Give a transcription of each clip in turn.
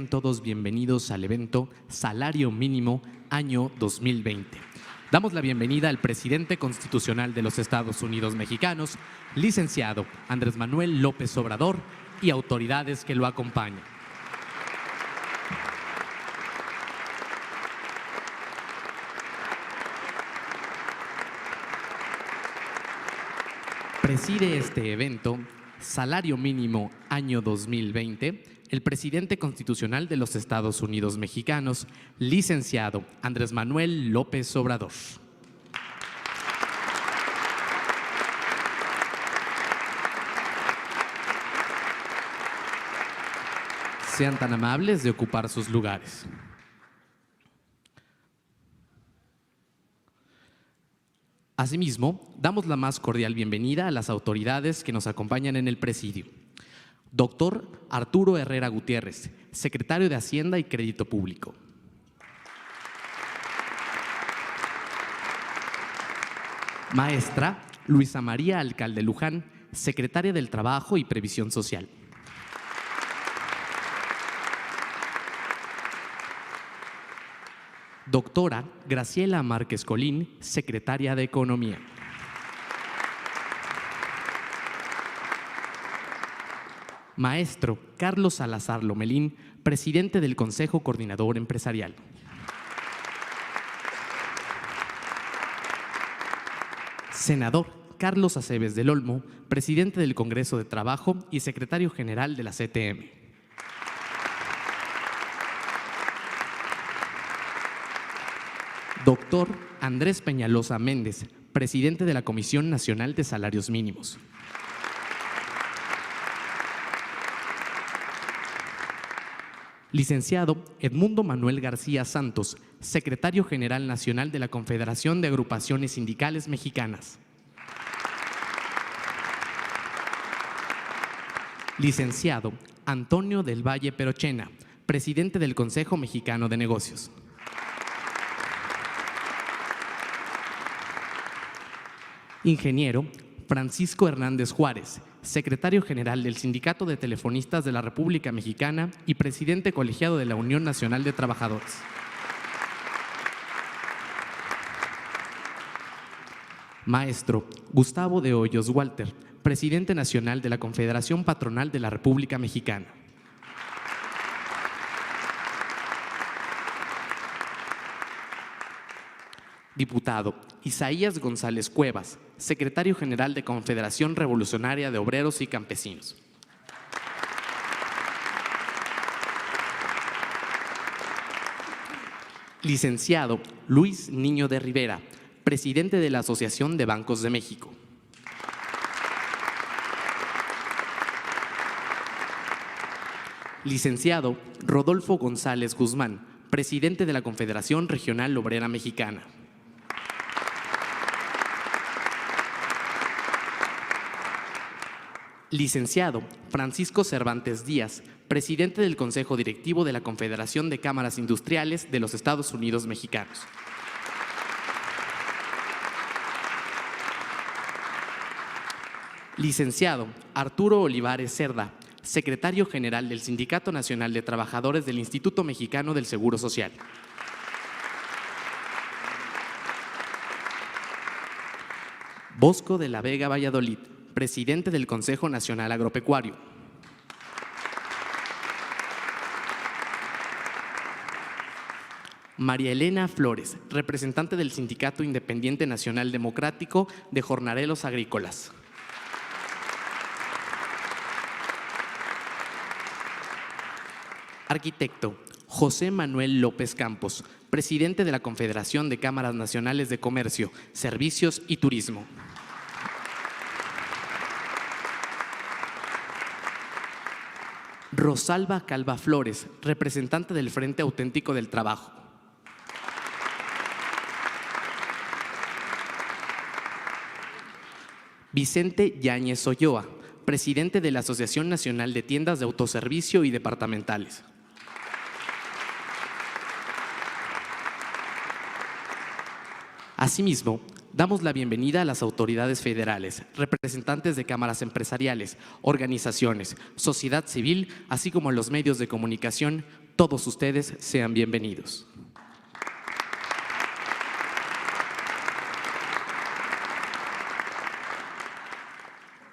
Todos bienvenidos al evento Salario Mínimo Año 2020. Damos la bienvenida al presidente constitucional de los Estados Unidos mexicanos, licenciado Andrés Manuel López Obrador, y autoridades que lo acompañan. Preside este evento, Salario Mínimo Año 2020, el presidente constitucional de los Estados Unidos mexicanos, licenciado Andrés Manuel López Obrador. Sean tan amables de ocupar sus lugares. Asimismo, damos la más cordial bienvenida a las autoridades que nos acompañan en el presidio. Doctor Arturo Herrera Gutiérrez, secretario de Hacienda y Crédito Público. Maestra Luisa María Alcalde Luján, secretaria del Trabajo y Previsión Social. Doctora Graciela Márquez Colín, secretaria de Economía. Maestro Carlos Salazar Lomelín, presidente del Consejo Coordinador Empresarial. Senador Carlos Aceves del Olmo, presidente del Congreso de Trabajo y secretario general de la CTM. Doctor Andrés Peñalosa Méndez, presidente de la Comisión Nacional de Salarios Mínimos. Licenciado Edmundo Manuel García Santos, secretario general nacional de la Confederación de Agrupaciones Sindicales Mexicanas. Licenciado Antonio del Valle Perochena, presidente del Consejo Mexicano de Negocios. Ingeniero Francisco Hernández Juárez, secretario general del Sindicato de Telefonistas de la República Mexicana y presidente colegiado de la Unión Nacional de Trabajadores. Maestro Gustavo de Hoyos Walter, presidente nacional de la Confederación Patronal de la República Mexicana. Diputado Isaías González Cuevas, secretario general de Confederación Revolucionaria de Obreros y Campesinos. Licenciado Luis Niño de Rivera, presidente de la Asociación de Bancos de México. Licenciado Rodolfo González Guzmán, presidente de la Confederación Regional Obrera Mexicana. Licenciado Francisco Cervantes Díaz, presidente del Consejo Directivo de la Confederación de Cámaras Industriales de los Estados Unidos Mexicanos. Licenciado Arturo Olivares Cerda, secretario general del Sindicato Nacional de Trabajadores del Instituto Mexicano del Seguro Social. Bosco de la Vega Valladolid, presidente del Consejo Nacional Agropecuario. María Elena Flores, representante del Sindicato Independiente Nacional Democrático de Jornaleros Agrícolas. Arquitecto José Manuel López Campos, presidente de la Confederación de Cámaras Nacionales de Comercio, Servicios y Turismo. Rosalba Calva Flores, representante del Frente Auténtico del Trabajo. Vicente Yáñez Olloa, presidente de la Asociación Nacional de Tiendas de Autoservicio y Departamentales. Asimismo, damos la bienvenida a las autoridades federales, representantes de cámaras empresariales, organizaciones, sociedad civil, así como a los medios de comunicación, Todos ustedes sean bienvenidos.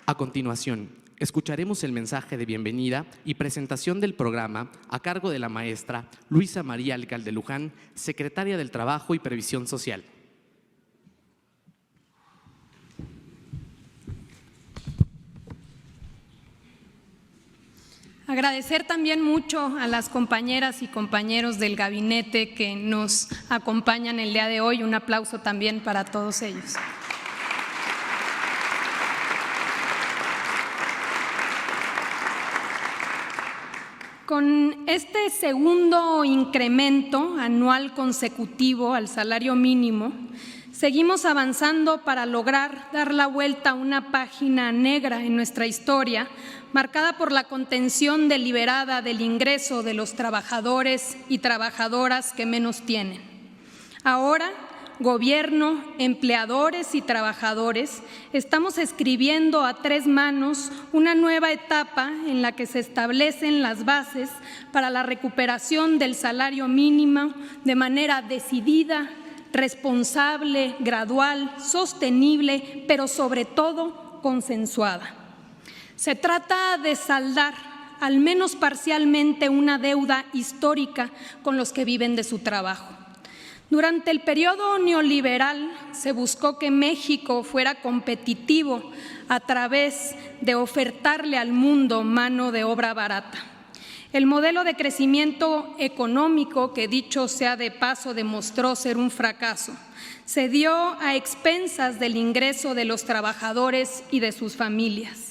A continuación, escucharemos el mensaje de bienvenida y presentación del programa a cargo de la maestra Luisa María Alcalde Luján, secretaria del Trabajo y Previsión Social. Agradecer también mucho a las compañeras y compañeros del gabinete que nos acompañan el día de hoy. Un aplauso también para todos ellos. Con este segundo incremento anual consecutivo al salario mínimo, seguimos avanzando para lograr dar la vuelta a una página negra en nuestra historia, marcada por la contención deliberada del ingreso de los trabajadores y trabajadoras que menos tienen. Ahora, Gobierno, empleadores y trabajadores, estamos escribiendo a tres manos una nueva etapa en la que se establecen las bases para la recuperación del salario mínimo de manera decidida, responsable, gradual, sostenible, pero sobre todo consensuada. Se trata de saldar, al menos parcialmente, una deuda histórica con los que viven de su trabajo. Durante el periodo neoliberal se buscó que México fuera competitivo a través de ofertarle al mundo mano de obra barata. El modelo de crecimiento económico, que dicho sea de paso demostró ser un fracaso, se dio a expensas del ingreso de los trabajadores y de sus familias.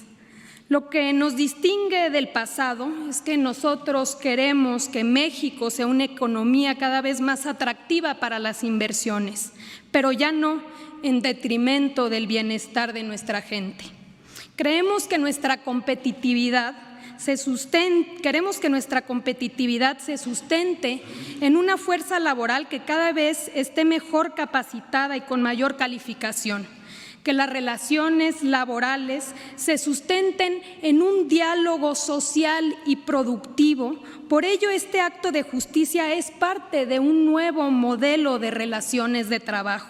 Lo que nos distingue del pasado es que nosotros queremos que México sea una economía cada vez más atractiva para las inversiones, pero ya no en detrimento del bienestar de nuestra gente. Queremos que nuestra competitividad se sustente en una fuerza laboral que cada vez esté mejor capacitada y con mayor calificación, que las relaciones laborales se sustenten en un diálogo social y productivo. Por ello, este acto de justicia es parte de un nuevo modelo de relaciones de trabajo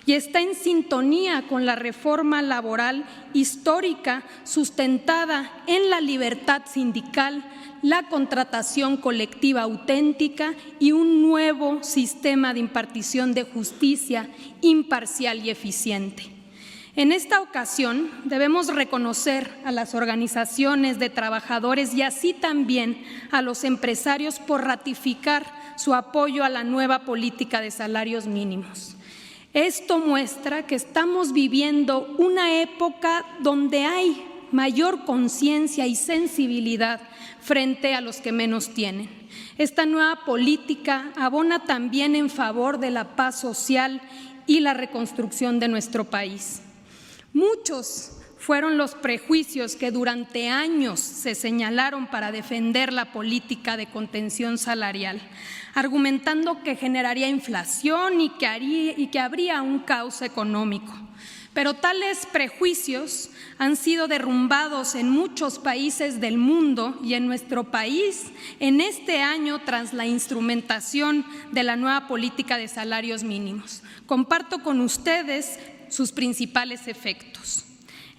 y está en sintonía con la reforma laboral histórica sustentada en la libertad sindical, la contratación colectiva auténtica y un nuevo sistema de impartición de justicia imparcial y eficiente. En esta ocasión debemos reconocer a las organizaciones de trabajadores y así también a los empresarios por ratificar su apoyo a la nueva política de salarios mínimos. Esto muestra que estamos viviendo una época donde hay mayor conciencia y sensibilidad frente a los que menos tienen. Esta nueva política abona también en favor de la paz social y la reconstrucción de nuestro país. Muchos fueron los prejuicios que durante años se señalaron para defender la política de contención salarial, argumentando que generaría inflación y que habría un caos económico. Pero tales prejuicios han sido derrumbados en muchos países del mundo y en nuestro país en este año tras la instrumentación de la nueva política de salarios mínimos. Comparto con ustedes sus principales efectos.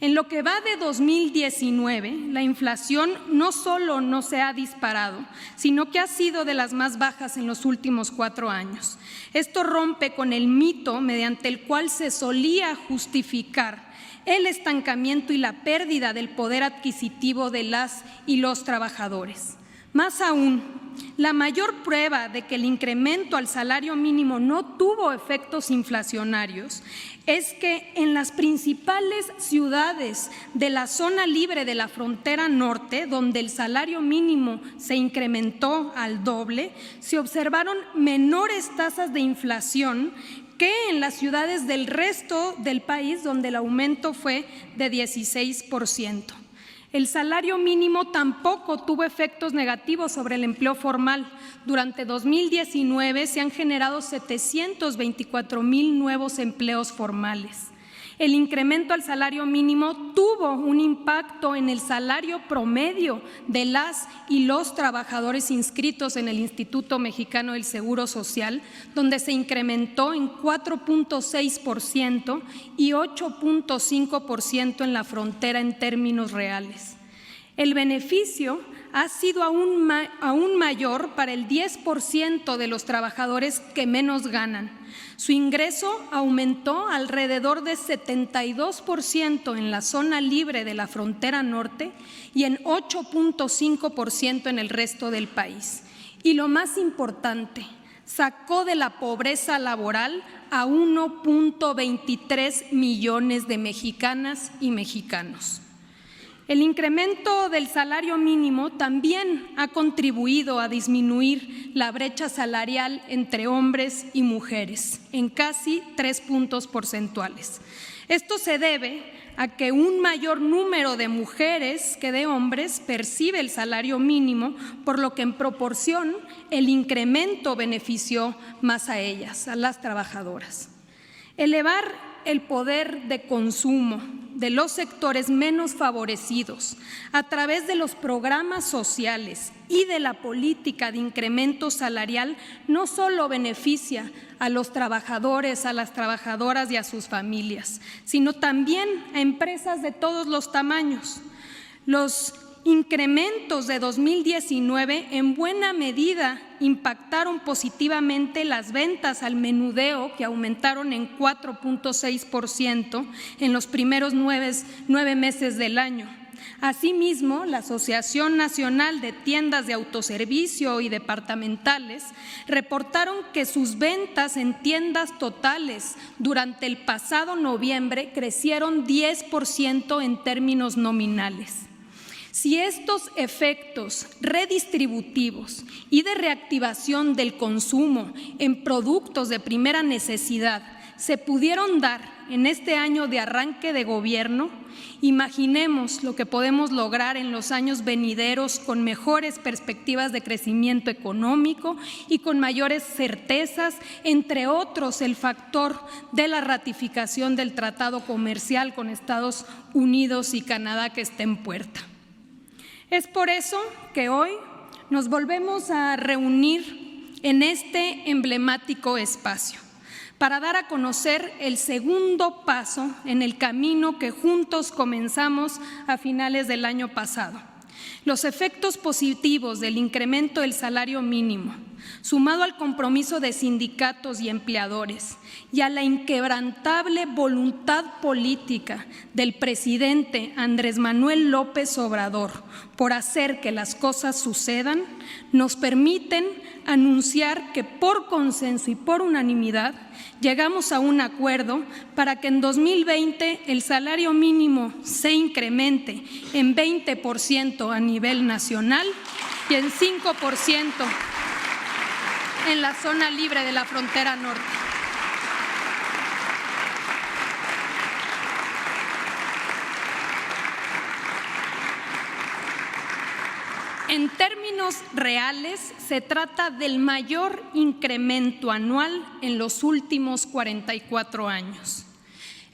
En lo que va de 2019, la inflación no solo no se ha disparado, sino que ha sido de las más bajas en los últimos 4 años. Esto rompe con el mito mediante el cual se solía justificar el estancamiento y la pérdida del poder adquisitivo de las y los trabajadores. Más aún, la mayor prueba de que el incremento al salario mínimo no tuvo efectos inflacionarios es que en las principales ciudades de la zona libre de la frontera norte, donde el salario mínimo se incrementó al doble, se observaron menores tasas de inflación que en las ciudades del resto del país, donde el aumento fue de 16%. El salario mínimo tampoco tuvo efectos negativos sobre el empleo formal. Durante 2019 se han generado 724,000 nuevos empleos formales. El incremento al salario mínimo tuvo un impacto en el salario promedio de las y los trabajadores inscritos en el Instituto Mexicano del Seguro Social, donde se incrementó en 4.6% y 8.5% en la frontera en términos reales. El beneficio ha sido aún mayor para el 10% de los trabajadores que menos ganan. Su ingreso aumentó alrededor de 72% en la zona libre de la frontera norte y en 8.5% en el resto del país. Y lo más importante, sacó de la pobreza laboral a 1.23 millones de mexicanas y mexicanos. El incremento del salario mínimo también ha contribuido a disminuir la brecha salarial entre hombres y mujeres en casi 3 puntos porcentuales. Esto se debe a que un mayor número de mujeres que de hombres percibe el salario mínimo, por lo que en proporción el incremento benefició más a ellas, a las trabajadoras. Elevar el poder de consumo de los sectores menos favorecidos a través de los programas sociales y de la política de incremento salarial no solo beneficia a los trabajadores, a las trabajadoras y a sus familias, sino también a empresas de todos los tamaños. Los incrementos de 2019 en buena medida impactaron positivamente las ventas al menudeo, que aumentaron en 4.6% en los primeros 9 meses del año. Asimismo, la Asociación Nacional de Tiendas de Autoservicio y Departamentales reportaron que sus ventas en tiendas totales durante el pasado noviembre crecieron 10% en términos nominales. Si estos efectos redistributivos y de reactivación del consumo en productos de primera necesidad se pudieron dar en este año de arranque de gobierno, imaginemos lo que podemos lograr en los años venideros con mejores perspectivas de crecimiento económico y con mayores certezas, entre otros el factor de la ratificación del Tratado Comercial con Estados Unidos y Canadá que está en puerta. Es por eso que hoy nos volvemos a reunir en este emblemático espacio para dar a conocer el segundo paso en el camino que juntos comenzamos a finales del año pasado. Los efectos positivos del incremento del salario mínimo, sumado al compromiso de sindicatos y empleadores y a la inquebrantable voluntad política del presidente Andrés Manuel López Obrador por hacer que las cosas sucedan, nos permiten anunciar que por consenso y por unanimidad llegamos a un acuerdo para que en 2020 el salario mínimo se incremente en 20% a nivel nacional y en 5% en la zona libre de la frontera norte. En términos reales, se trata del mayor incremento anual en los últimos 44 años.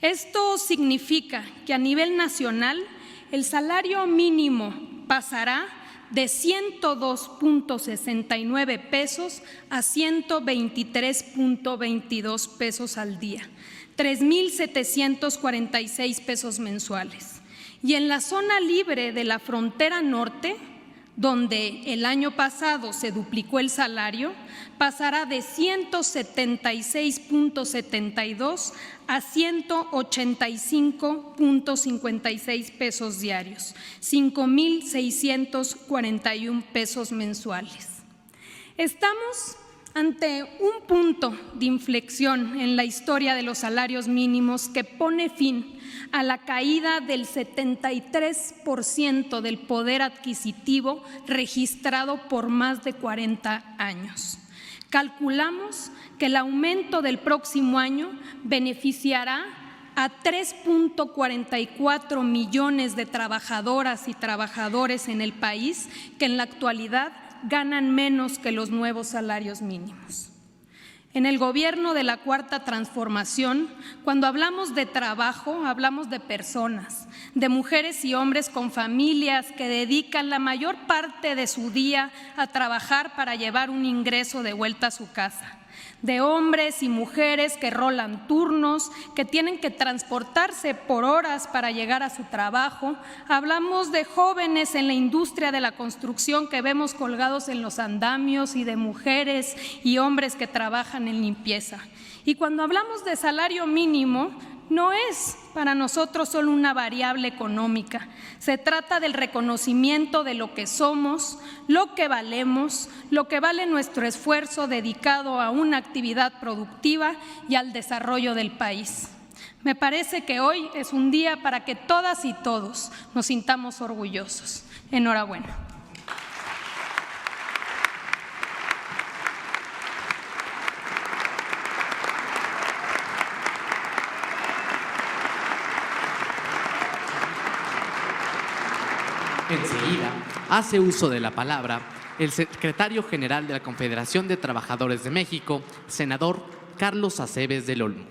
Esto significa que a nivel nacional el salario mínimo pasará de 102.69 pesos a 123.22 pesos al día, 3.746 pesos mensuales. Y en la zona libre de la frontera norte, donde el año pasado se duplicó el salario, pasará de 176.72 a 185.56 pesos diarios, 5.641 pesos mensuales. Estamos ante un punto de inflexión en la historia de los salarios mínimos que pone fin a la caída del 73% del poder adquisitivo registrado por más de 40 años. Calculamos que el aumento del próximo año beneficiará a 3.44 millones de trabajadoras y trabajadores en el país que en la actualidad ganan menos que los nuevos salarios mínimos. En el gobierno de la Cuarta Transformación, cuando hablamos de trabajo, hablamos de personas, de mujeres y hombres con familias que dedican la mayor parte de su día a trabajar para llevar un ingreso de vuelta a su casa, de hombres y mujeres que rolan turnos, que tienen que transportarse por horas para llegar a su trabajo. Hablamos de jóvenes en la industria de la construcción que vemos colgados en los andamios y de mujeres y hombres que trabajan en limpieza. Y cuando hablamos de salario mínimo, no es para nosotros solo una variable económica. Se trata del reconocimiento de lo que somos, lo que valemos, lo que vale nuestro esfuerzo dedicado a una actividad productiva y al desarrollo del país. Me parece que hoy es un día para que todas y todos nos sintamos orgullosos. Enhorabuena. Enseguida, hace uso de la palabra el secretario general de la Confederación de Trabajadores de México, senador Carlos Acebes del Olmo.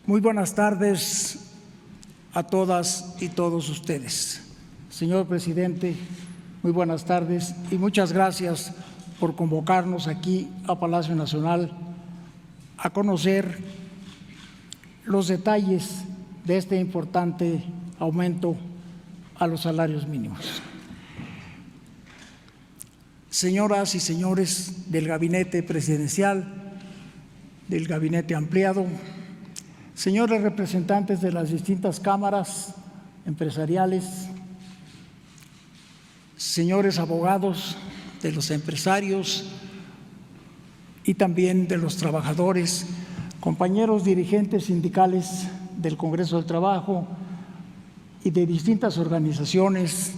Muy buenas tardes a todas y todos ustedes. Señor presidente, muy buenas tardes y muchas gracias por convocarnos aquí a Palacio Nacional a conocer los detalles de este importante aumento a los salarios mínimos. Señoras y señores del gabinete presidencial, del gabinete ampliado, señores representantes de las distintas cámaras empresariales, señores abogados de los empresarios y también de los trabajadores, compañeros dirigentes sindicales del Congreso del Trabajo y de distintas organizaciones,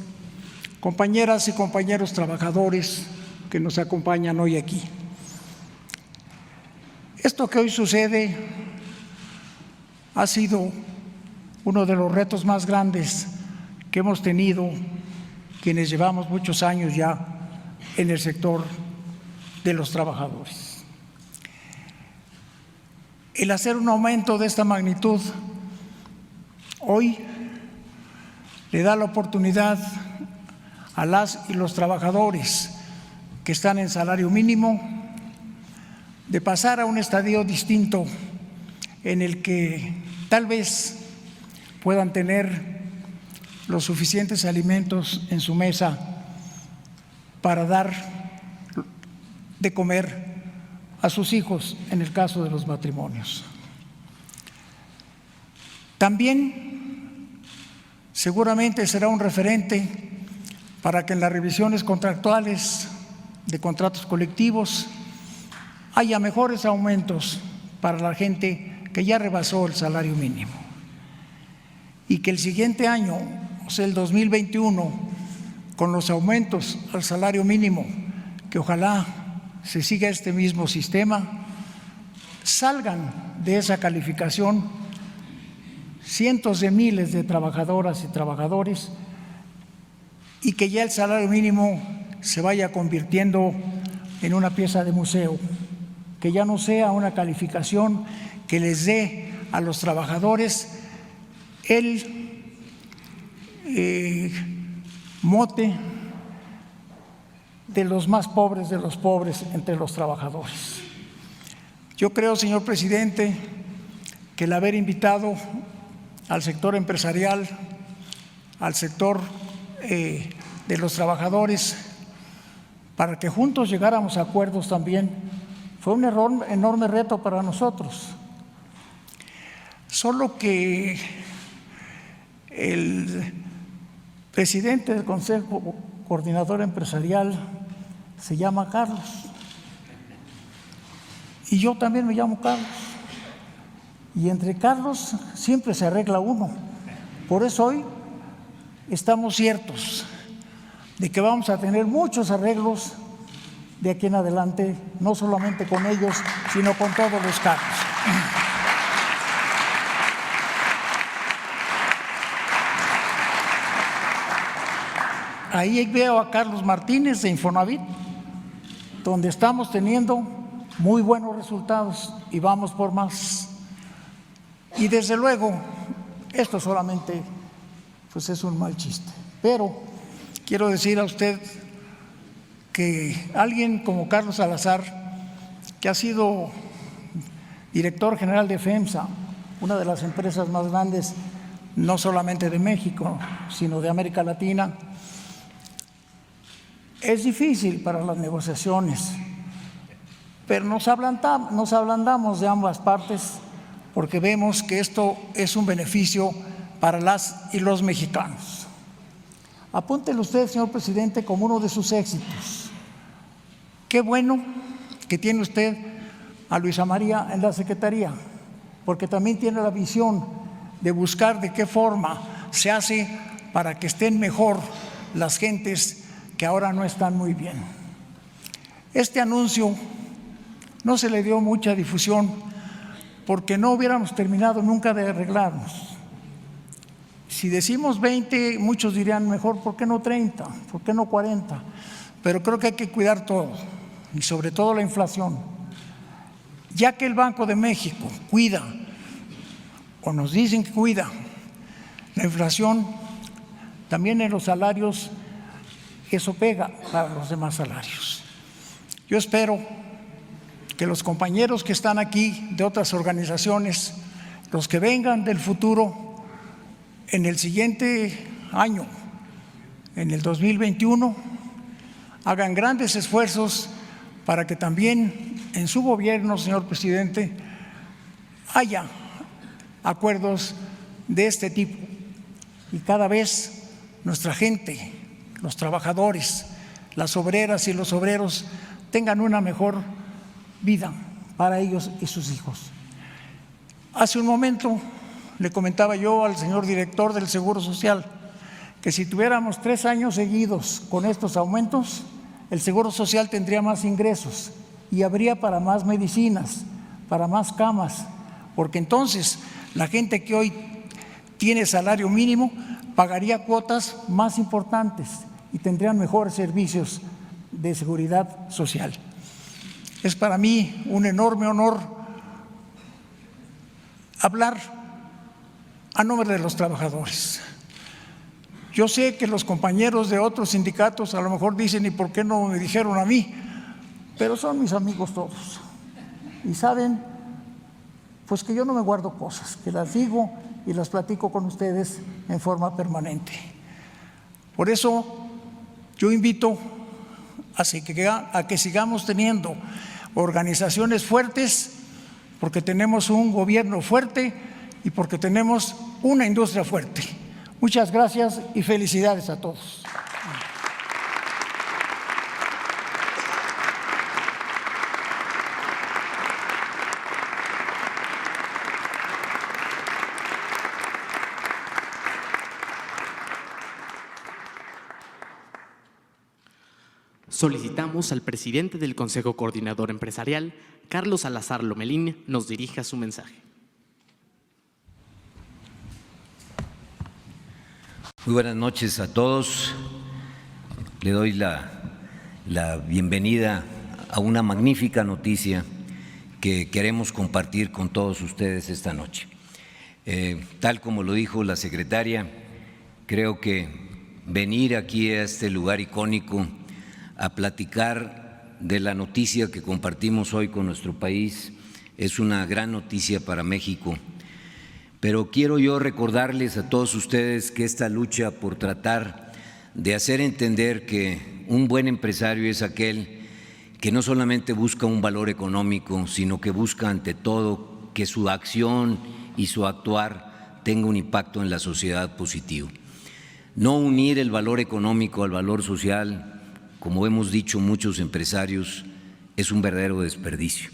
compañeras y compañeros trabajadores que nos acompañan hoy aquí. Esto que hoy sucede ha sido uno de los retos más grandes que hemos tenido quienes llevamos muchos años ya en el sector de los trabajadores. El hacer un aumento de esta magnitud hoy le da la oportunidad a las y los trabajadores que están en salario mínimo de pasar a un estadio distinto en el que tal vez puedan tener los suficientes alimentos en su mesa para dar de comer a sus hijos en el caso de los matrimonios. También seguramente será un referente para que en las revisiones contractuales de contratos colectivos haya mejores aumentos para la gente que ya rebasó el salario mínimo y que el siguiente año, o sea, el 2021, con los aumentos al salario mínimo, que ojalá se siga este mismo sistema, salgan de esa calificación cientos de miles de trabajadoras y trabajadores y que ya el salario mínimo se vaya convirtiendo en una pieza de museo, que ya no sea una calificación que les dé a los trabajadores el mote de los más pobres de los pobres entre los trabajadores. Yo creo, señor presidente, que el haber invitado al sector empresarial, al sector de los trabajadores, para que juntos llegáramos a acuerdos también, fue un enorme reto para nosotros. Solo que el presidente del Consejo Coordinador Empresarial se llama Carlos y yo también me llamo Carlos, y entre Carlos siempre se arregla uno. Por eso hoy estamos ciertos de que vamos a tener muchos arreglos de aquí en adelante, no solamente con ellos, sino con todos los Carlos. ahí veo a Carlos Martínez de Infonavit, donde estamos teniendo muy buenos resultados y vamos por más. Y desde luego, esto solamente pues es un mal chiste, pero quiero decir a usted que alguien como Carlos Salazar, que ha sido director general de FEMSA, una de las empresas más grandes no solamente de México, sino de América Latina, es difícil para las negociaciones, pero nos ablandamos de ambas partes porque vemos que esto es un beneficio para las y los mexicanos. Apúntelo usted, señor presidente, como uno de sus éxitos. Qué bueno que tiene usted a Luisa María en la Secretaría, porque también tiene la visión de buscar de qué forma se hace para que estén mejor las gentes que ahora no están muy bien. Este anuncio no se le dio mucha difusión porque no hubiéramos terminado nunca de arreglarnos. Si decimos 20, muchos dirían mejor, ¿por qué no 30? ¿Por qué no 40? Pero creo que hay que cuidar todo, y sobre todo la inflación. Ya que el Banco de México cuida, o nos dicen que cuida, la inflación, también en los salarios, eso pega para los demás salarios. Yo espero que los compañeros que están aquí de otras organizaciones, los que vengan del futuro, en el siguiente año, en el 2021, hagan grandes esfuerzos para que también en su gobierno, señor presidente, haya acuerdos de este tipo y cada vez nuestra gente, los trabajadores, las obreras y los obreros tengan una mejor vida para ellos y sus hijos. Hace un momento le comentaba yo al señor director del Seguro Social que si tuviéramos 3 años seguidos con estos aumentos, el Seguro Social tendría más ingresos y habría para más medicinas, para más camas, porque entonces la gente que hoy tiene salario mínimo pagaría cuotas más importantes y tendrían mejores servicios de seguridad social. Es para mí un enorme honor hablar a nombre de los trabajadores. Yo sé que los compañeros de otros sindicatos a lo mejor dicen, ¿y por qué no me dijeron a mí? Pero son mis amigos todos y saben pues que yo no me guardo cosas, que las digo y las platico con ustedes en forma permanente. Por eso yo invito a que sigamos teniendo organizaciones fuertes, porque tenemos un gobierno fuerte y porque tenemos una industria fuerte. Muchas gracias y felicidades a todos. Solicitamos al presidente del Consejo Coordinador Empresarial, Carlos Salazar Lomelín, nos dirija su mensaje. Muy buenas noches a todos. Le doy la bienvenida a una magnífica noticia que queremos compartir con todos ustedes esta noche. Tal como lo dijo la secretaria, creo que venir aquí a este lugar icónico a platicar de la noticia que compartimos hoy con nuestro país es una gran noticia para México. Pero quiero yo recordarles a todos ustedes que esta lucha por tratar de hacer entender que un buen empresario es aquel que no solamente busca un valor económico, sino que busca ante todo que su acción y su actuar tenga un impacto en la sociedad positivo. No unir el valor económico al valor social, como hemos dicho muchos empresarios, es un verdadero desperdicio.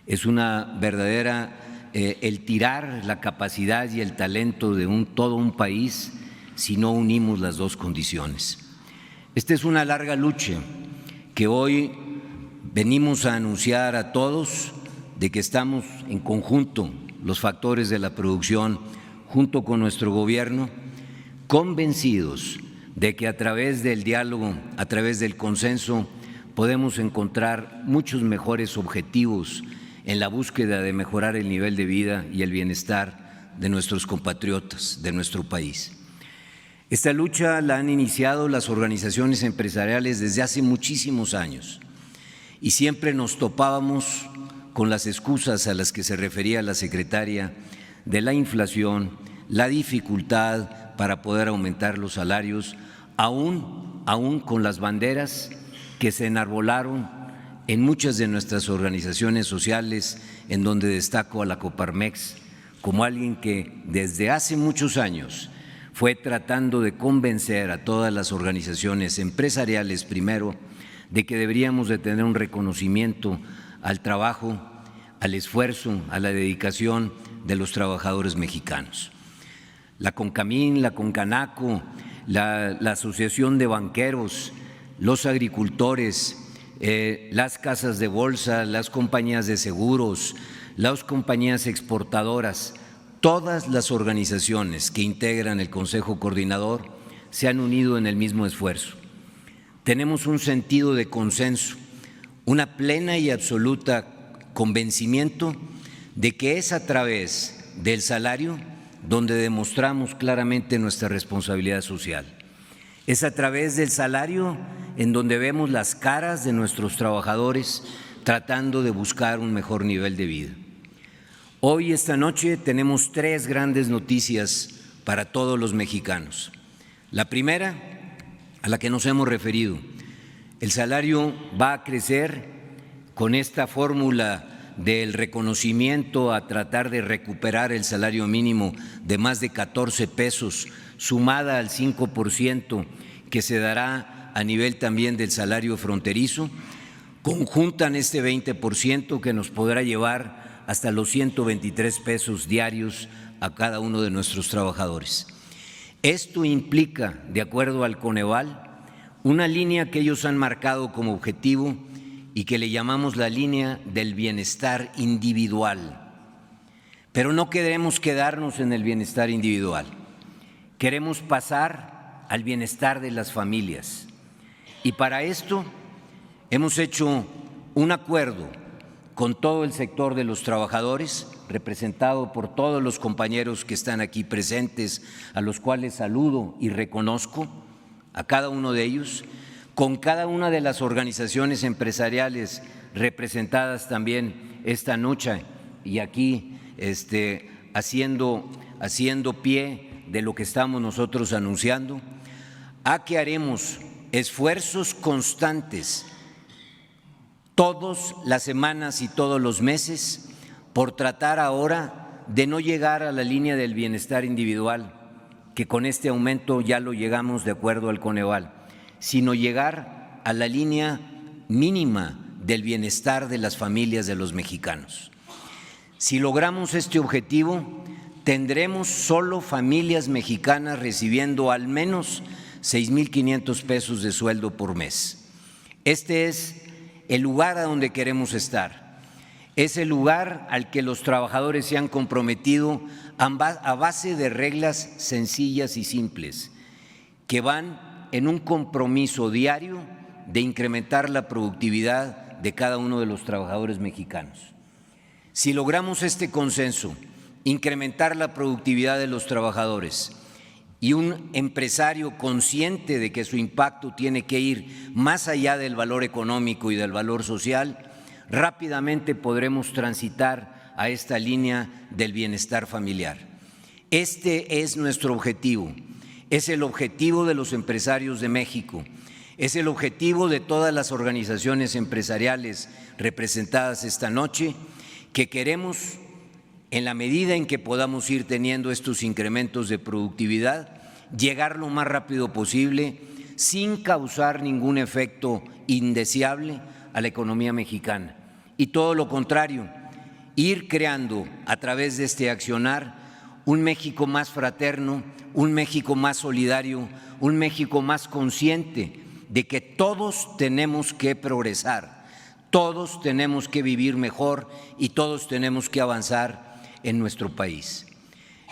Es una verdadera el tirar la capacidad y el talento de todo un país si no unimos las dos condiciones. Esta es una larga lucha que hoy venimos a anunciar a todos de que estamos en conjunto, los factores de la producción, junto con nuestro gobierno, convencidos de que a través del diálogo, a través del consenso, podemos encontrar muchos mejores objetivos en la búsqueda de mejorar el nivel de vida y el bienestar de nuestros compatriotas, de nuestro país. Esta lucha la han iniciado las organizaciones empresariales desde hace muchísimos años y siempre nos topábamos con las excusas a las que se refería la secretaria de la inflación, la dificultad para poder aumentar los salarios, aún con las banderas que se enarbolaron en muchas de nuestras organizaciones sociales, en donde destaco a la Coparmex como alguien que desde hace muchos años fue tratando de convencer a todas las organizaciones empresariales primero de que deberíamos de tener un reconocimiento al trabajo, al esfuerzo, a la dedicación de los trabajadores mexicanos. La CONCAMIN, la CONCANACO, la Asociación de Banqueros, los agricultores, las casas de bolsa, las compañías de seguros, las compañías exportadoras, todas las organizaciones que integran el Consejo Coordinador se han unido en el mismo esfuerzo. Tenemos un sentido de consenso, una plena y absoluta convencimiento de que es a través del salario donde demostramos claramente nuestra responsabilidad social. Es a través del salario en donde vemos las caras de nuestros trabajadores tratando de buscar un mejor nivel de vida. Hoy, esta noche, tenemos tres grandes noticias para todos los mexicanos. La primera, a la que nos hemos referido, el salario va a crecer con esta fórmula del reconocimiento a tratar de recuperar el salario mínimo de más de 14 pesos, sumada al 5% que se dará a nivel también del salario fronterizo, conjuntan este 20% que nos podrá llevar hasta los 123 pesos diarios a cada uno de nuestros trabajadores. Esto implica, de acuerdo al Coneval, una línea que ellos han marcado como objetivo y que le llamamos la línea del bienestar individual. Pero no queremos quedarnos en el bienestar individual, queremos pasar al bienestar de las familias. Y para esto hemos hecho un acuerdo con todo el sector de los trabajadores, representado por todos los compañeros que están aquí presentes, a los cuales saludo y reconozco a cada uno de ellos, con cada una de las organizaciones empresariales representadas también esta noche y aquí haciendo pie de lo que estamos nosotros anunciando, a que haremos esfuerzos constantes todas las semanas y todos los meses por tratar ahora de no llegar a la línea del bienestar individual, que con este aumento ya lo llegamos de acuerdo al Coneval, sino llegar a la línea mínima del bienestar de las familias de los mexicanos. Si logramos este objetivo, tendremos solo familias mexicanas recibiendo al menos 6,500 pesos de sueldo por mes. Este es el lugar a donde queremos estar. Es el lugar al que los trabajadores se han comprometido a base de reglas sencillas y simples, que van en un compromiso diario de incrementar la productividad de cada uno de los trabajadores mexicanos. Si logramos este consenso, incrementar la productividad de los trabajadores y un empresario consciente de que su impacto tiene que ir más allá del valor económico y del valor social, rápidamente podremos transitar a esta línea del bienestar familiar. Este es nuestro objetivo, es el objetivo de los empresarios de México, es el objetivo de todas las organizaciones empresariales representadas esta noche, que queremos, en la medida en que podamos ir teniendo estos incrementos de productividad, llegar lo más rápido posible sin causar ningún efecto indeseable a la economía mexicana. Y todo lo contrario, ir creando a través de este accionar un México más fraterno, un México más solidario, un México más consciente de que todos tenemos que progresar, todos tenemos que vivir mejor y todos tenemos que avanzar en nuestro país.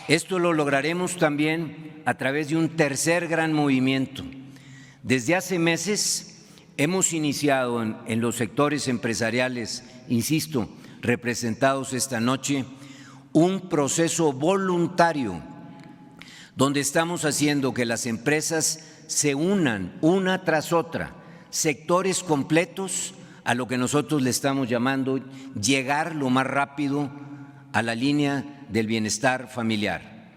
Esto lo lograremos también a través de un tercer gran movimiento. Desde hace meses hemos iniciado en los sectores empresariales, insisto, representados esta noche, un proceso voluntario donde estamos haciendo que las empresas se unan una tras otra, sectores completos, a lo que nosotros le estamos llamando llegar lo más rápido a la línea del bienestar familiar.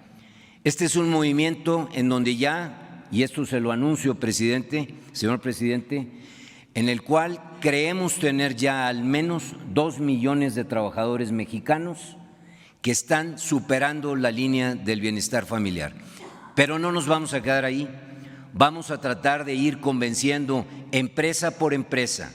Este es un movimiento en donde ya, y esto se lo anuncio, señor presidente, en el cual creemos tener ya al menos 2 millones de trabajadores mexicanos que están superando la línea del bienestar familiar. Pero no nos vamos a quedar ahí, vamos a tratar de ir convenciendo empresa por empresa,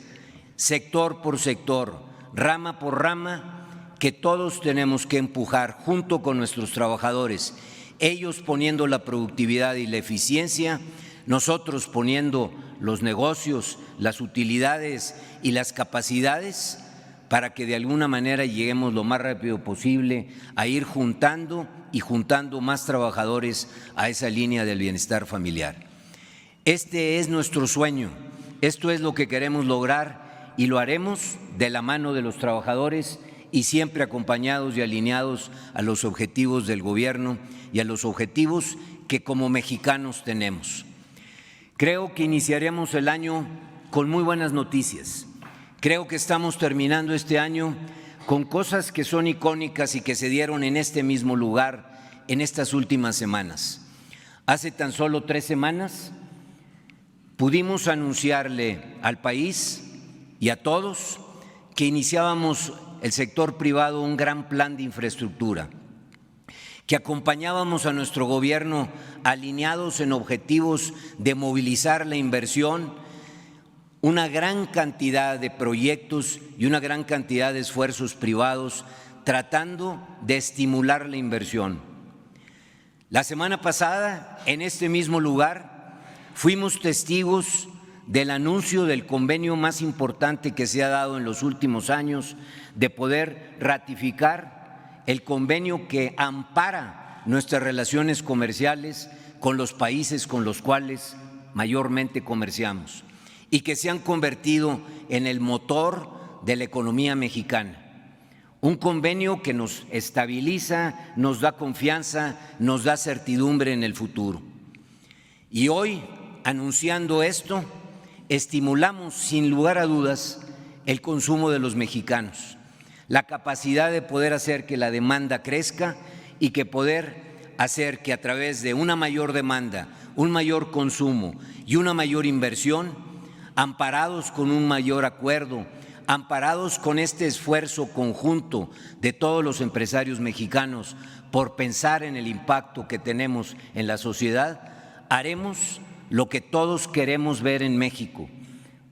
sector por sector, rama por rama, que todos tenemos que empujar junto con nuestros trabajadores, ellos poniendo la productividad y la eficiencia, nosotros poniendo los negocios, las utilidades y las capacidades para que de alguna manera lleguemos lo más rápido posible a ir juntando y juntando más trabajadores a esa línea del bienestar familiar. Este es nuestro sueño, esto es lo que queremos lograr y lo haremos de la mano de los trabajadores y siempre acompañados y alineados a los objetivos del gobierno y a los objetivos que como mexicanos tenemos. Creo que iniciaremos el año con muy buenas noticias. Creo que estamos terminando este año con cosas que son icónicas y que se dieron en este mismo lugar en estas últimas semanas. Hace tan solo 3 semanas pudimos anunciarle al país y a todos que iniciábamos el sector privado un gran plan de infraestructura, que acompañábamos a nuestro gobierno alineados en objetivos de movilizar la inversión, una gran cantidad de proyectos y una gran cantidad de esfuerzos privados tratando de estimular la inversión. La semana pasada, en este mismo lugar, fuimos testigos del anuncio del convenio más importante que se ha dado en los últimos años, de poder ratificar el convenio que ampara nuestras relaciones comerciales con los países con los cuales mayormente comerciamos y que se han convertido en el motor de la economía mexicana. Un convenio que nos estabiliza, nos da confianza, nos da certidumbre en el futuro. Y hoy, anunciando esto, estimulamos sin lugar a dudas el consumo de los mexicanos, la capacidad de poder hacer que la demanda crezca y que poder hacer que a través de una mayor demanda, un mayor consumo y una mayor inversión, amparados con un mayor acuerdo, amparados con este esfuerzo conjunto de todos los empresarios mexicanos por pensar en el impacto que tenemos en la sociedad, haremos lo que todos queremos ver en México,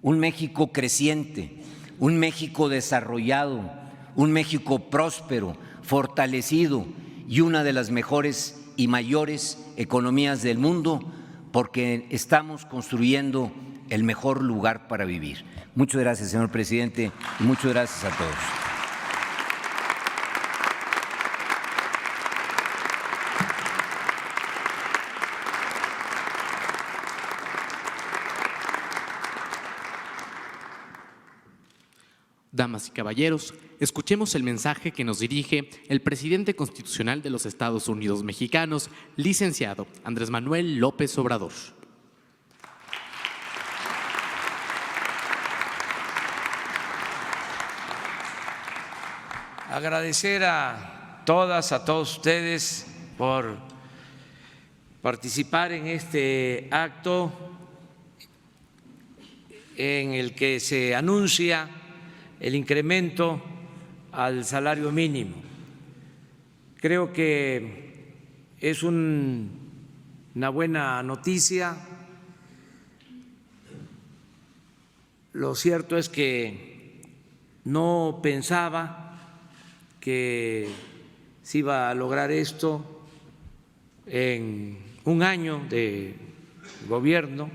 un México creciente, un México desarrollado, un México próspero, fortalecido y una de las mejores y mayores economías del mundo, porque estamos construyendo el mejor lugar para vivir. Muchas gracias, señor presidente, y muchas gracias a todos. Damas y caballeros, escuchemos el mensaje que nos dirige el presidente constitucional de los Estados Unidos mexicanos, licenciado Andrés Manuel López Obrador. Agradecer a todas, a todos ustedes por participar en este acto en el que se anuncia el incremento al salario mínimo. Creo que es una buena noticia. Lo cierto es que no pensaba que se iba a lograr esto en un año de gobierno.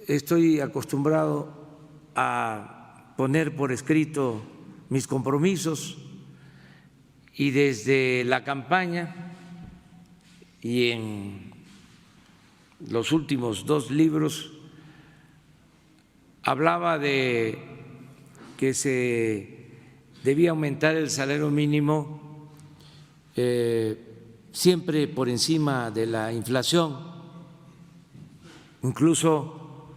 Estoy acostumbrado a poner por escrito mis compromisos y desde la campaña y en los últimos 2 libros hablaba de que se debía aumentar el salario mínimo siempre por encima de la inflación, incluso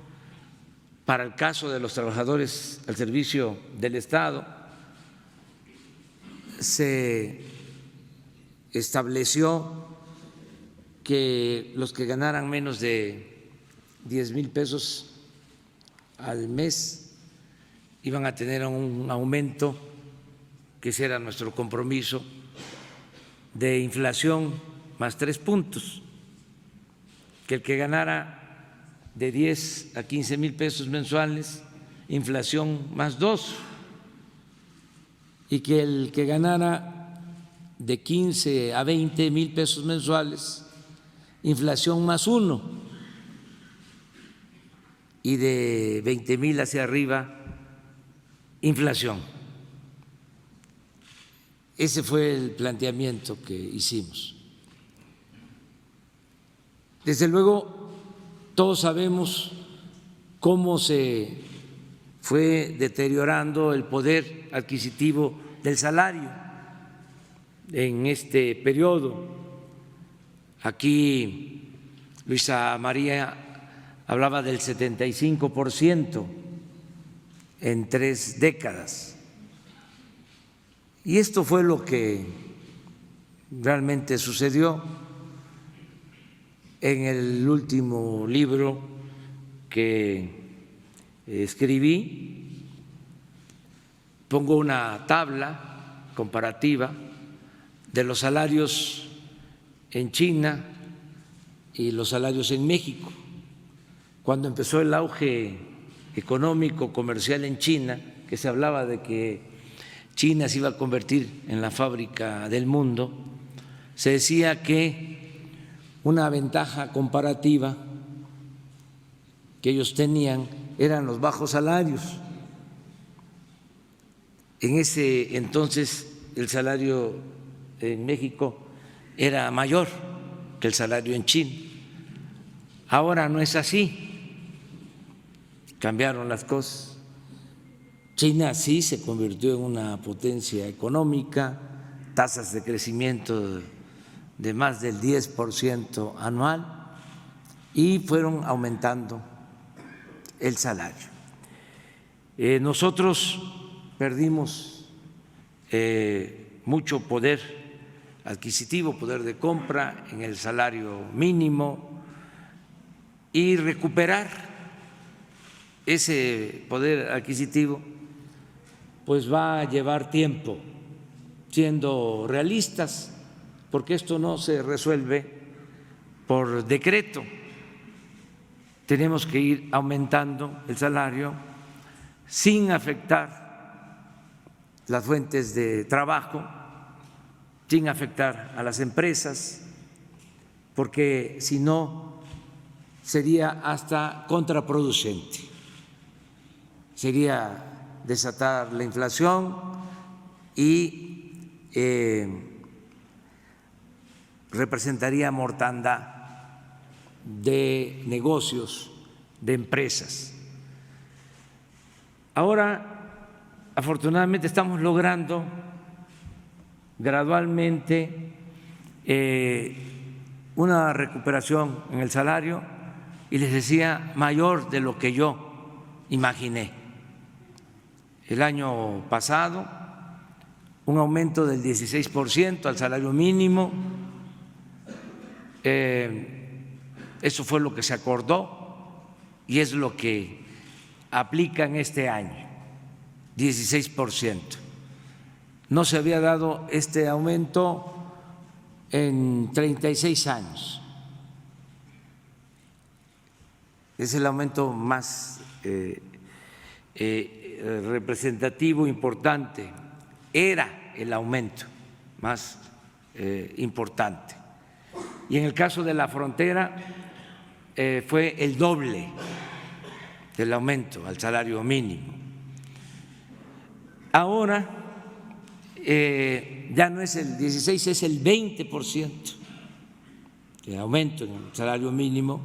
para el caso de los trabajadores al servicio del Estado. Se estableció que los que ganaran menos de 10,000 pesos al mes iban a tener un aumento, que ese era nuestro compromiso, de inflación más 3 puntos, que el que ganara de 10 a 15,000 pesos mensuales, inflación más 2, y que el que ganara de 15 a 20,000 pesos mensuales, inflación más 1, y de 20,000 hacia arriba, inflación. Ese fue el planteamiento que hicimos. Desde luego, todos sabemos cómo se fue deteriorando el poder adquisitivo del salario en este periodo. Aquí Luisa María hablaba del 75% en 3 décadas. Y esto fue lo que realmente sucedió. En el último libro que escribí pongo una tabla comparativa de los salarios en China y los salarios en México. Cuando empezó el auge económico, comercial en China, que se hablaba de que China se iba a convertir en la fábrica del mundo, se decía que una ventaja comparativa que ellos tenían eran los bajos salarios. En ese entonces el salario en México era mayor que el salario en China. Ahora no es así, cambiaron las cosas. China sí se convirtió en una potencia económica, tasas de crecimiento de más del 10% anual, y fueron aumentando el salario. Nosotros perdimos mucho poder adquisitivo, poder de compra en el salario mínimo, y recuperar ese poder adquisitivo pues va a llevar tiempo, siendo realistas, porque esto no se resuelve por decreto. Tenemos que ir aumentando el salario sin afectar las fuentes de trabajo, sin afectar a las empresas, porque si no sería hasta contraproducente, sería desatar la inflación y representaría mortandad de negocios, de empresas. Ahora, afortunadamente, estamos logrando gradualmente una recuperación en el salario, y les decía, mayor de lo que yo imaginé. El año pasado, un aumento del 16% al salario mínimo. Eso fue lo que se acordó y es lo que aplican este año, 16%. No se había dado este aumento en 36 años. Es el aumento más representativo, importante. Era el aumento más importante. Y en el caso de la frontera fue el doble del aumento al salario mínimo. Ahora ya no es el 16, es el 20% de aumento en el salario mínimo.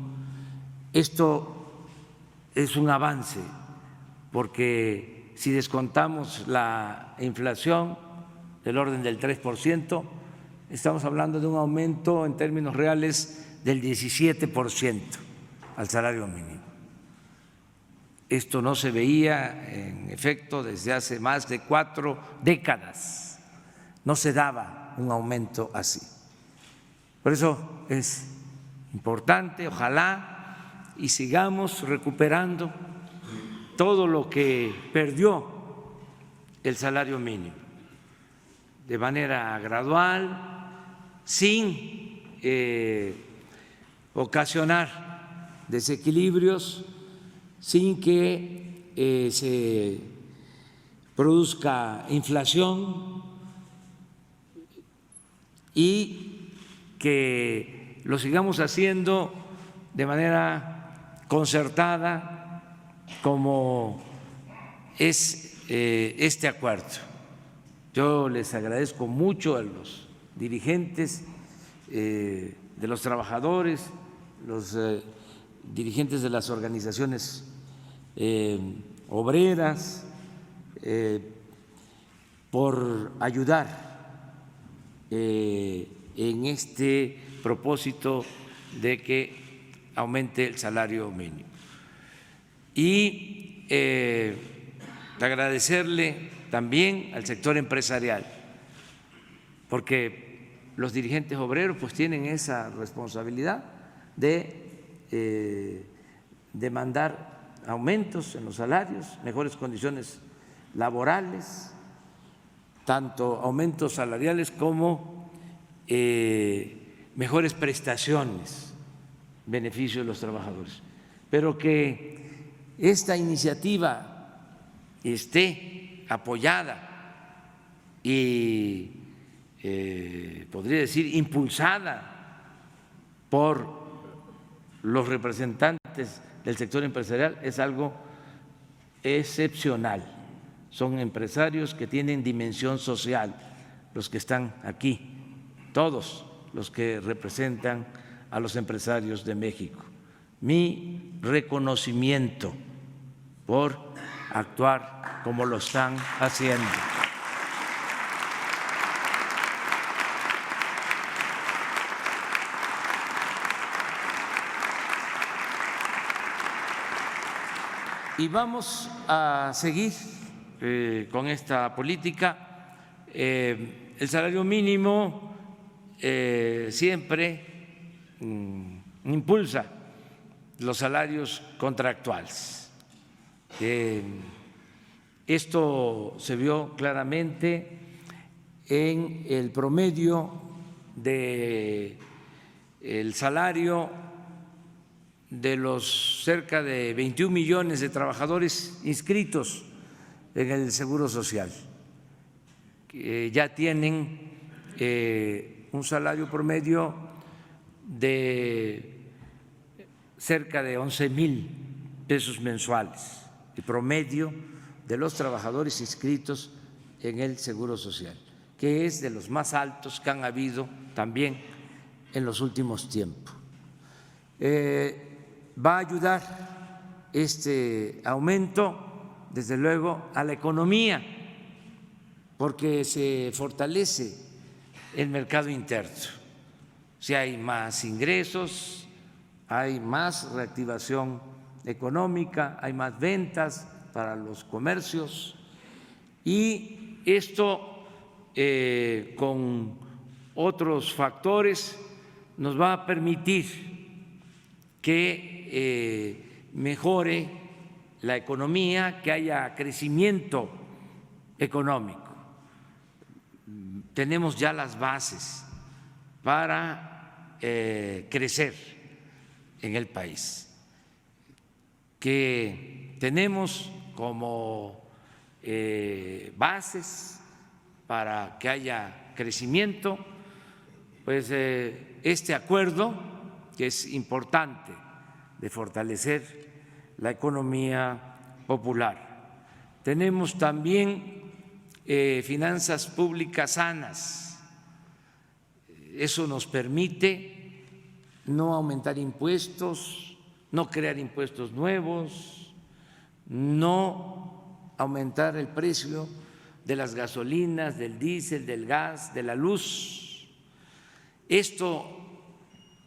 Esto es un avance, porque si descontamos la inflación del orden del 3%, estamos hablando de un aumento en términos reales del 17% al salario mínimo. Esto no se veía, en efecto, desde hace más de 4 décadas. No se daba un aumento así. Por eso es importante, ojalá, y sigamos recuperando todo lo que perdió el salario mínimo de manera gradual, sin ocasionar desequilibrios, sin que se produzca inflación y que lo sigamos haciendo de manera concertada, como es este acuerdo. Yo les agradezco mucho a los dirigentes de los trabajadores, los dirigentes de las organizaciones obreras, por ayudar en este propósito de que aumente el salario mínimo. Y agradecerle también al sector empresarial, porque los dirigentes obreros pues tienen esa responsabilidad de demandar aumentos en los salarios, mejores condiciones laborales, tanto aumentos salariales como mejores prestaciones, beneficio de los trabajadores. Pero que esta iniciativa esté apoyada y podría decir impulsada por los representantes del sector empresarial es algo excepcional. Son empresarios que tienen dimensión social, los que están aquí, todos los que representan a los empresarios de México. Mi reconocimiento por actuar como lo están haciendo. Y vamos a seguir con esta política. El salario mínimo siempre impulsa los salarios contractuales. Esto se vio claramente en el promedio del salario de los cerca de 21 millones de trabajadores inscritos en el Seguro Social, que ya tienen un salario promedio de cerca de 11,000 pesos mensuales, el promedio de los trabajadores inscritos en el Seguro Social, que es de los más altos que han habido también en los últimos tiempos. Va a ayudar este aumento, desde luego, a la economía, porque se fortalece el mercado interno. Si hay más ingresos, hay más reactivación económica, hay más ventas para los comercios, y esto con otros factores nos va a permitir que mejore la economía, que haya crecimiento económico. Tenemos ya las bases para crecer en el país, que tenemos como bases para que haya crecimiento, pues este acuerdo, que es importante, de fortalecer la economía popular. Tenemos también finanzas públicas sanas. Eso nos permite no aumentar impuestos, no crear impuestos nuevos, no aumentar el precio de las gasolinas, del diésel, del gas, de la luz. Esto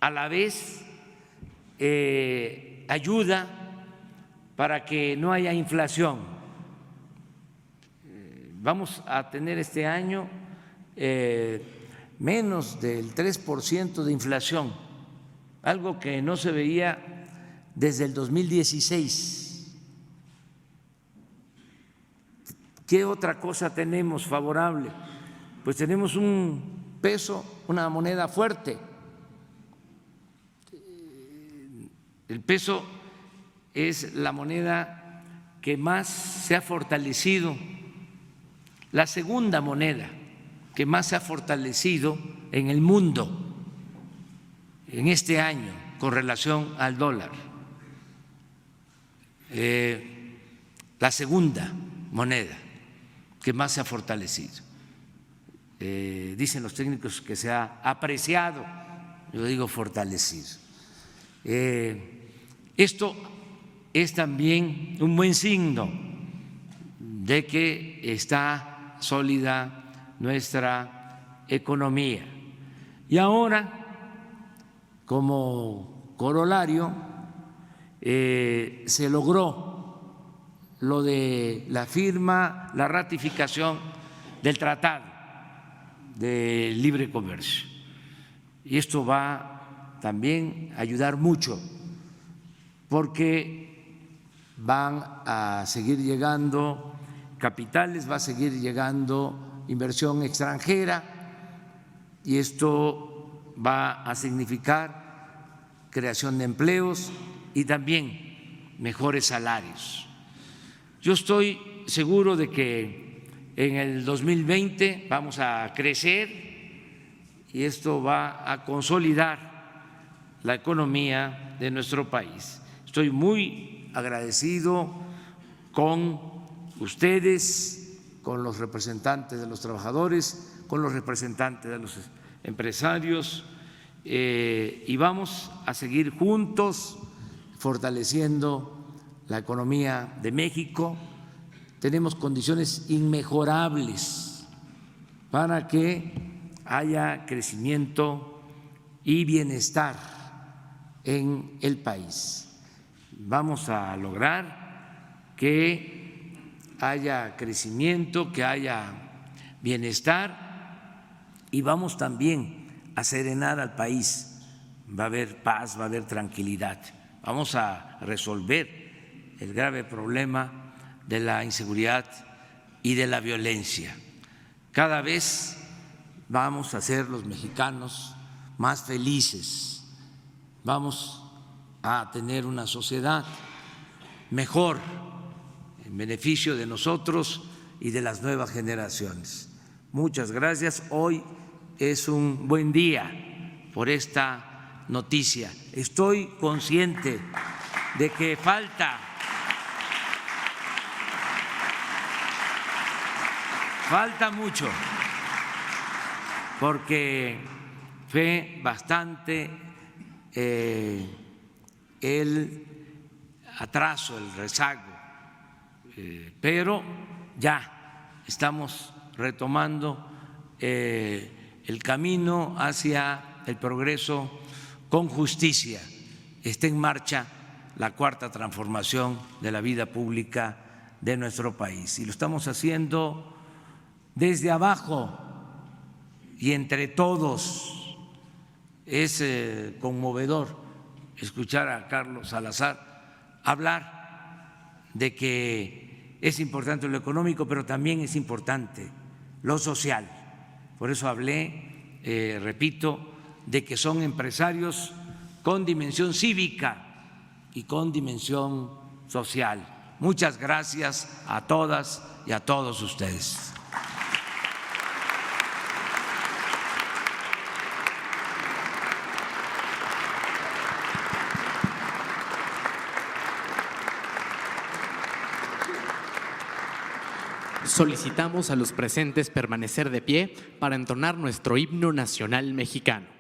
a la vez ayuda para que no haya inflación. Vamos a tener este año menos del 3% de inflación, algo que no se veía desde el 2016. ¿Qué otra cosa tenemos favorable? Pues tenemos un peso, una moneda fuerte. El peso es la moneda que más se ha fortalecido, la segunda moneda que más se ha fortalecido en el mundo en este año con relación al dólar. La segunda moneda que más se ha fortalecido. Dicen los técnicos que se ha apreciado, yo digo fortalecido. Esto es también un buen signo de que está sólida nuestra economía. Y ahora, como corolario, se logró lo de la firma, la ratificación del Tratado de Libre Comercio. Y esto va también a ayudar mucho, porque van a seguir llegando capitales, va a seguir llegando inversión extranjera, y esto va a significar creación de empleos y también mejores salarios. Yo estoy seguro de que en el 2020 vamos a crecer y esto va a consolidar la economía de nuestro país. Estoy muy agradecido con ustedes, con los representantes de los trabajadores, con los representantes de los empresarios, y vamos a seguir juntos fortaleciendo la economía de México. Tenemos condiciones inmejorables para que haya crecimiento y bienestar en el país. Vamos a lograr que haya crecimiento, que haya bienestar, y vamos también a serenar al país. Va a haber paz, va a haber tranquilidad. Vamos a resolver el grave problema de la inseguridad y de la violencia. Cada vez vamos a ser los mexicanos más felices, vamos a tener una sociedad mejor en beneficio de nosotros y de las nuevas generaciones. Muchas gracias. Hoy es un buen día por esta noticia. Estoy consciente de que falta mucho, porque fue bastante el atraso, el rezago, pero ya estamos retomando el camino hacia el progreso con justicia. Está en marcha la cuarta transformación de la vida pública de nuestro país y lo estamos haciendo desde abajo y entre todos. Es conmovedor escuchar a Carlos Salazar hablar de que es importante lo económico, pero también es importante lo social. Por eso hablé, repito, de que son empresarios con dimensión cívica y con dimensión social. Muchas gracias a todas y a todos ustedes. Solicitamos a los presentes permanecer de pie para entonar nuestro himno nacional mexicano.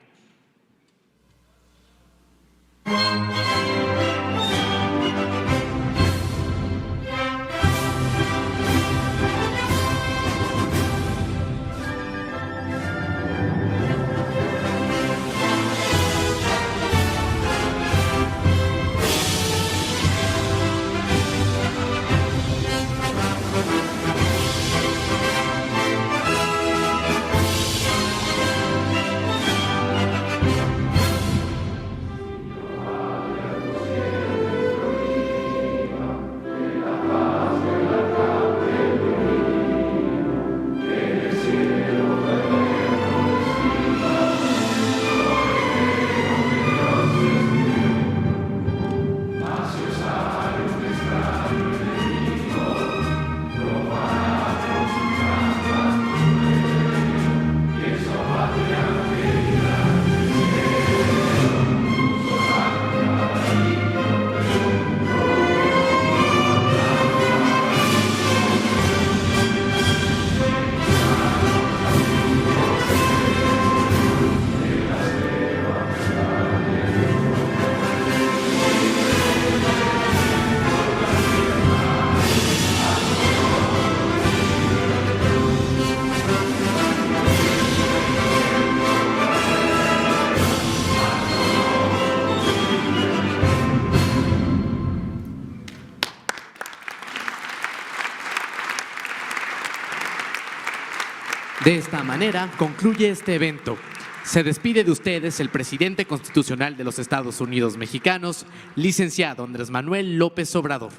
De esta manera concluye este evento. Se despide de ustedes el presidente constitucional de los Estados Unidos mexicanos, licenciado Andrés Manuel López Obrador.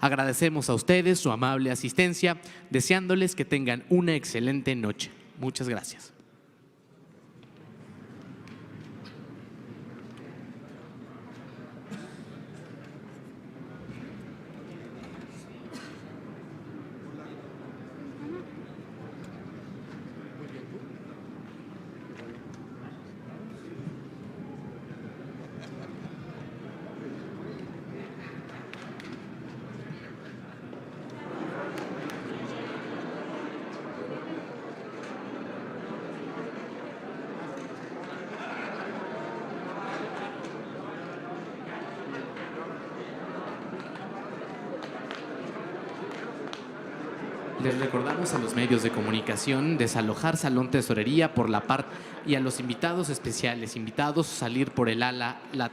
Agradecemos a ustedes su amable asistencia, deseándoles que tengan una excelente noche. Muchas gracias. Les recordamos a los medios de comunicación desalojar Salón Tesorería por la parte y a los invitados especiales, invitados a salir por el ala lateral.